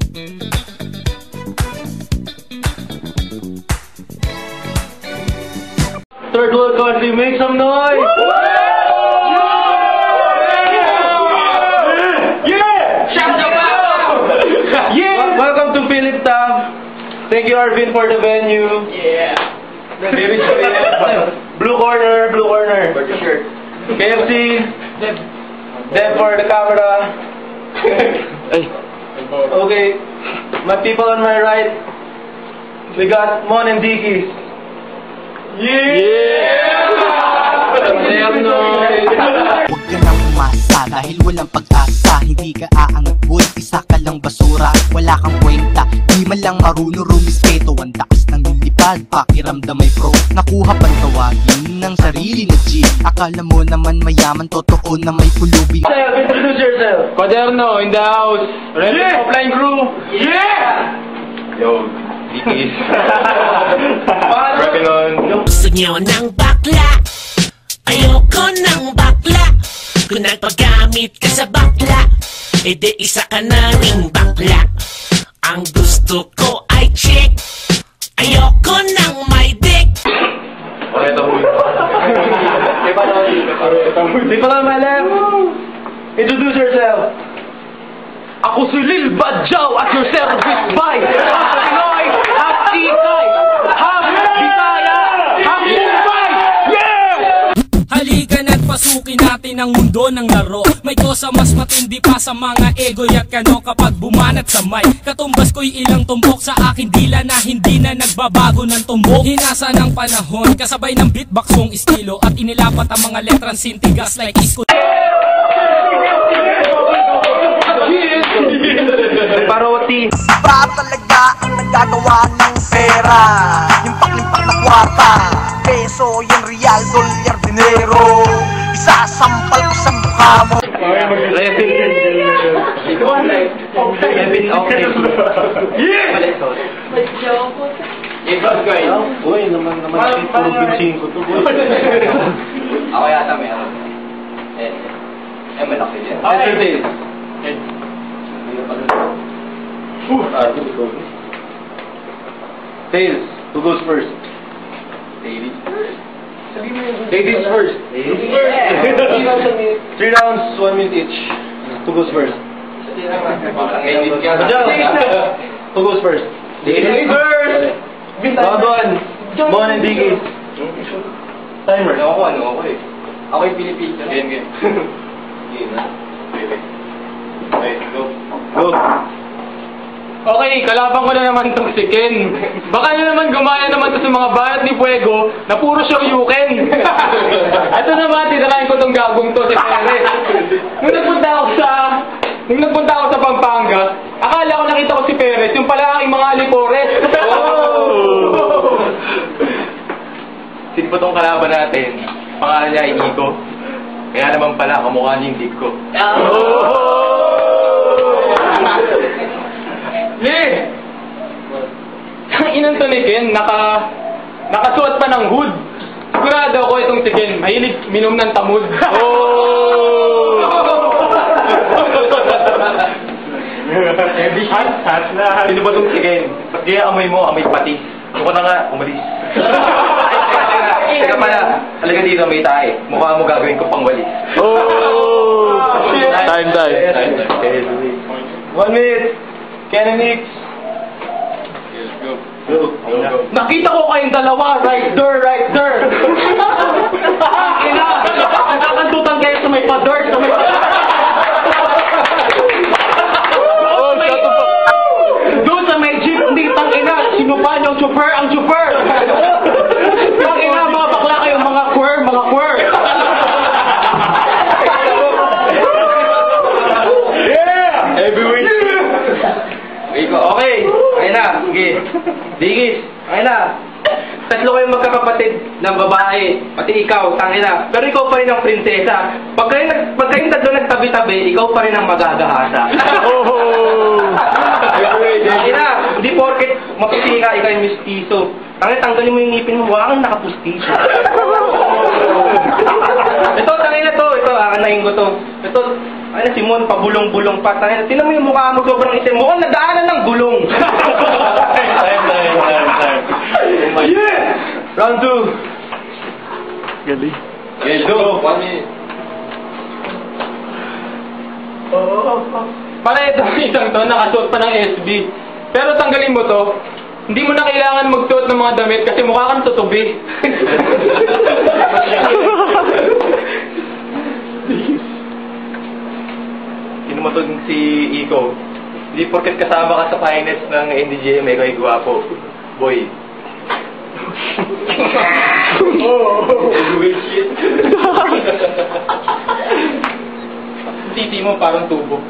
Third world country, make some noise! Welcome to Philip Tam. Thank you, Arvin, for the venue. Yeah. Blue corner. For the shirt. KFC. Deb for the camera. Okay. My people on my right. We got Mon and Dickies. Huwag ka nang umasa dahil walang pag-asa. Hindi ka aangat boy, isa ka lang basura. Wala kang kwenta, di man lang marunong rumispeto. Ang taas ng lilipad, pakiramdam may pro. Nakuha pang tawagin ng sarili na G. Akala mo naman mayaman, totoo na may pulubi. Introduce yourself. Quaderno in the house. Ready? Offline crew. Yeah! Yo, Dickies. Working on. Gusto nyo ng bakla? Ayoko ng bakla. Kung nagpagamit ka sa bakla, edi isa ka na ring bakla. Ang gusto ko ay chick. Ayoko ng may dick. Okay, ito huy. People on my left. Introduce yourself. Ako si Lil Badjaw at your service by half Pinoy, half Tikay, half Bisaya, half Mumbai. Yeah! Halika na't pasukin natin ang mundo ng laro. May kosa mas matindi pa sa mga egoy at kano kapag bumanat sa mic. Katumbas ko'y ilang tumbok sa akin dila na hindi na nagbabago ng tumbok. Hinasa ng panahon kasabay ng beatboxong estilo at inilapat ang mga letrang sintigas like isko. Paroti. Ba talaga ang nagagawa ng pera? Yung paklimpak na kwarta, peso, yung real, dolyar, dinero. Isasampal ko sa mukha mo. Uy, naman puro bensin ko to. Ako yata meron. Malaki din. Entertain. Tails, who goes first? Ladies Ladies first. 3 rounds, 1 minute each. Who goes first? Who goes first? Ladies first! Round 1, Mon and Dickies. Timer. Ako eh. Ako yung Pilipino. Game. Game na. Okay, go. Okay, kalaban ko na naman itong si Ken. Baka na naman gumaya naman to sa mga bayat ni Fuego na puro shoryuken. Ito naman, tinarahin ko itong gagong to si Perez. Nung nagpunta ako sa Pampanga, akala ko nakita ko si Perez, yung pala aking mga alipores. Sino po itong kalaban natin? Pangalan niya ay Nico. Kaya naman pala, kamukha niya yung dick ko. Ang inang to ni Ken, nakasuot pa ng hood. Sigurado ako itong si Ken, mahilig minom ng tamod. Sino ba itong si Ken? Ba't kaya amoy mo, amoy patis? Ako na nga, umalis. Teka pala, talaga dito may tayo. Mukha mo gagawin ko pang walis. Time. 1 minute. Ken and Nix. Go. Nakita ko kayong dalawa, right there. Nakakantutan kayo sa may pa-dirt, doon sa may jeep, hindi tangina, sino pa niyong chauffeur? Ang chauffeur! Tangina, mga bakla kayo, mga queer. Heavyweight. Okay, ayun na, sige. Digis, ayun na. Tatlo kayong magkakapatid ng babae, pati ikaw, tangina. Pero ikaw pa rin ang prinsesa. Pag kayong tatlo nagtabi-tabi, ikaw pa rin ang magagahasa. Tangina, hindi porket maputi ka, ikaw yung mistiso. Tangina, tanggalin mo yung ngipin mo, wala kang nakapustiso. Ito, tangina to, ito, akanayin ko to. Ito, ano, Simon, pabulong-bulong pa. Tingnan mo yung mukha mo, sobrang isim. Mukhang nadaanan ng gulong. Time. Yeah! Round 2. Galing. Okay, go. 1 minute. Para itong isang to, nakasuot pa ng SB. Pero tanggalin mo to, hindi mo na kailangan magsuot ng mga damit kasi mukha kang tutubi. Sino mo to si Iko? Hindi porket kasama ka sa finest ng NDJM, ikaw ay gwapo. Boy. Titi mo parang tubo.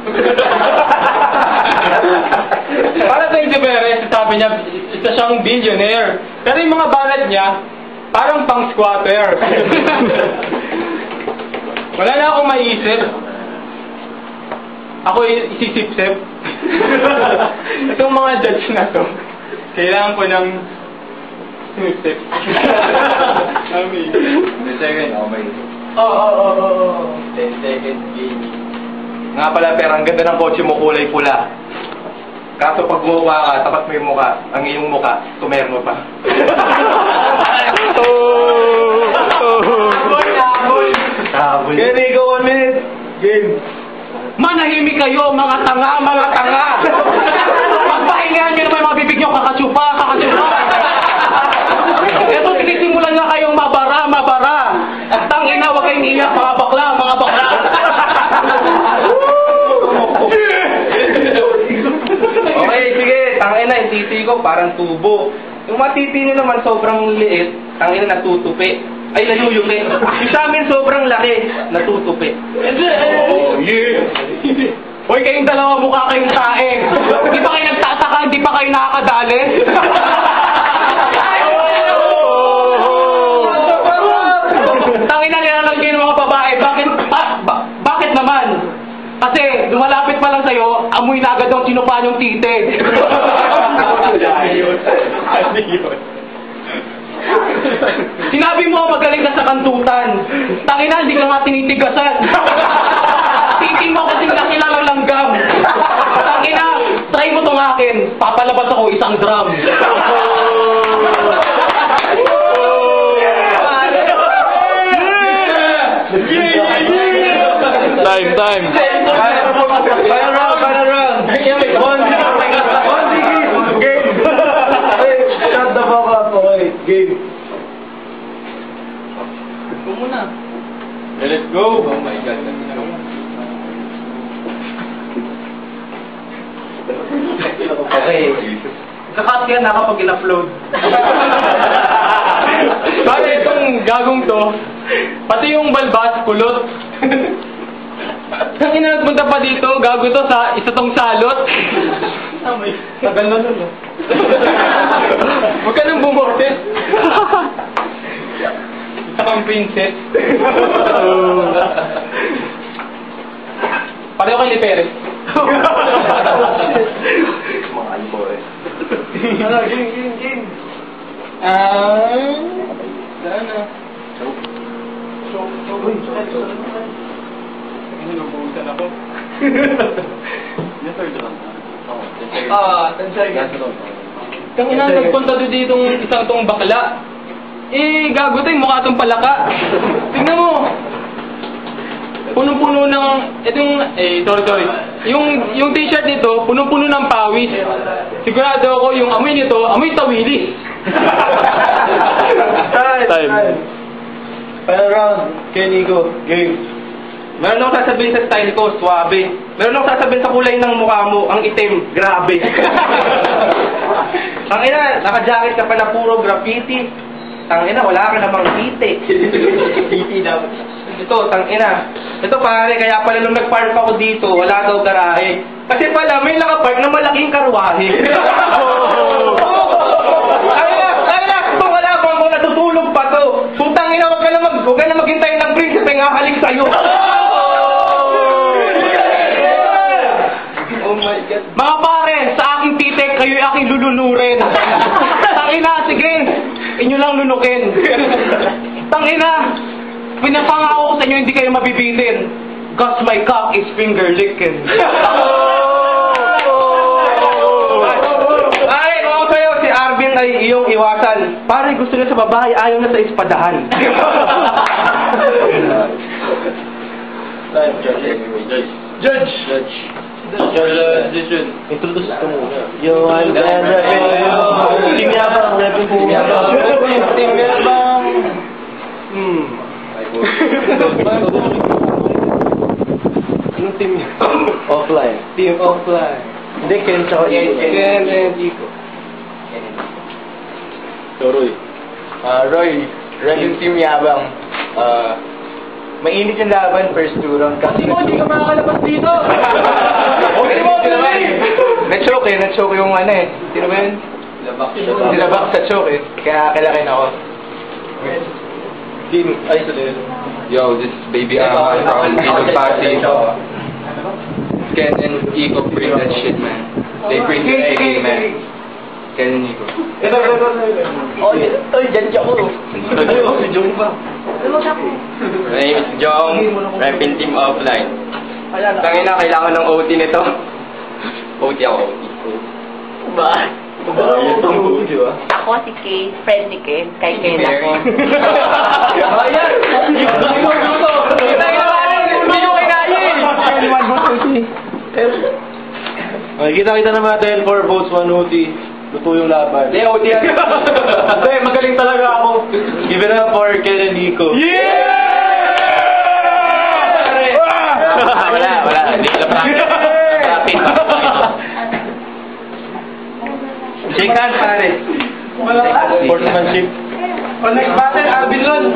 Para sa si Perez, sabi niya, isa siyang billionaire. Pero yung mga balat niya, parang pang squatter. Wala na akong maisip. Ako isisip-sip. Itong mga judge na to, kailangan ko ng sip-sip. 10 seconds. Oo. 10 seconds game. Nga pala, pero ang ganda ng kotse mo, kulay pula. Kaso pag bumuka ka, tapat mo yung muka, ang iyong muka, tumerno pa. Habol. Game, go 1 minute. Game. Manahimik kayo, mga tanga, mga tanga! Magpahingahan nyo naman yung mga bibig nyo, kakatsupa! Ito, tinisimulan nga kayong mabara! At tangina, huwag kayong iyak, mga bakla! Okay, sige, tangina, yung titi ko parang tubo. Yung mga titi nyo naman sobrang liit, tangina natutupi. Ay, naluyupi. Yung sa amin sobrang laki, natutupi. Oh, yeah! Hoy, kayong dalawa mukha kayong tae! Hindi ba kayo nagtataka, hindi pa kayo nakakadali? Tangina nilalang kayo ng mga babae, bakit naman? Kasi, lumalapit pa lang sa'yo, amoy na agad ang sinupa niyong tite. Sinabi mo magaling ka sa kantutan. Tangina, hindi ka nga tinitigasan. Titing mo kasing nakilalang langgam. Tangina, try mo tong akin. Papalabas ako isang drum. Time. Final round. Game. Shut the fuck up, okay. Game. Go muna. Let's go. Oh my God. Okay. Kakat yan na kapag in-upload. Bakit itong gagong to, pati yung balbas, kulot. Ang inagpunta pa dito, gago to sa isa tong salot. Tagal na nun, no? Huwag ka nang bumortes. Isa kang princess. Pareho kayo ni Perez. Mga albo eh. Game. Saan na? Hinubusan ako. 10 seconds. Kang ina, nagpunta doon dito isang tong bakla. Gago to yung mukha tong palaka. Tingnan mo. Punong-puno ng, sorry. Yung t-shirt nito, punong-puno ng pawis. Sigurado ako yung amoy nito, amoy tawilis. Time. Final round. Nico. Game. Meron akong sasabihin sa style ko, suabe. Meron akong sasabihin sa kulay ng mukha mo, ang itim, grabe. Ang ina, naka-jacket ka pa na puro graffiti. Ang ina, wala ka namang tite. Titi daw. Ito, tang ina. Ito pare, kaya pala nung nag-park ako dito, wala daw garahe. Kasi pala, may nakapark na malaking karwahe. Ay, kung wala pa ako, natutulog pa to. Putang ina, huwag ka na maghintay ng prinsipe nga halik sa'yo. Oh my God. Mga pare, sa aking titik, kayo'y aking lulunurin. Tangina, sige. Inyo lang lunukin. Tangina, pinapangako ko sa inyo, hindi kayo mabibitin. Cause my cock is finger licking. iwasan. Pare, gusto niya sa babae, ayaw na sa espadahan. Judge! Introduce ito muna. Yo, I'm Dan Repin. Team Yabang, Repin Team Yabang. Team Yabang. Anong team yun? Offline. Team offline. Hindi, Ken tsaka Iko. Ken and Iko. So, Roy. Roy, Repin Team Yabang. Mainit yung laban, first two round. Kasi mo, hindi ka makakalabas dito! Okay mo, na-choke yung ano eh. Sino ba yun? Nilabak sa choke eh. Kaya kilakin ako. Ay, ito din. Yo, this is Baby Amal from Dito Pasig. Ken and Iko bring that shit, man. They bring the shit, man. Ken and Iko. Ito. Oy, dyan ako. Si Jong ba? My name is Jong, Repin Team Offline. Tangina, kailangan ng OT nito. OT ako, OT. Ba? Ako si Kay, friend ni Ken, kay Ken ako. Ayan! Hindi nyo kinayin! Okay, kita naman natin 4 votes, 1 OT. Luto yung laban. Hindi, OT yan. Hindi, magaling talaga ako. Give it up for Ken and Nico. Yeah! Wala. Hindi ko lapit. Shake hands, pare. Sportsmanship. Next battle, Alvin Ron.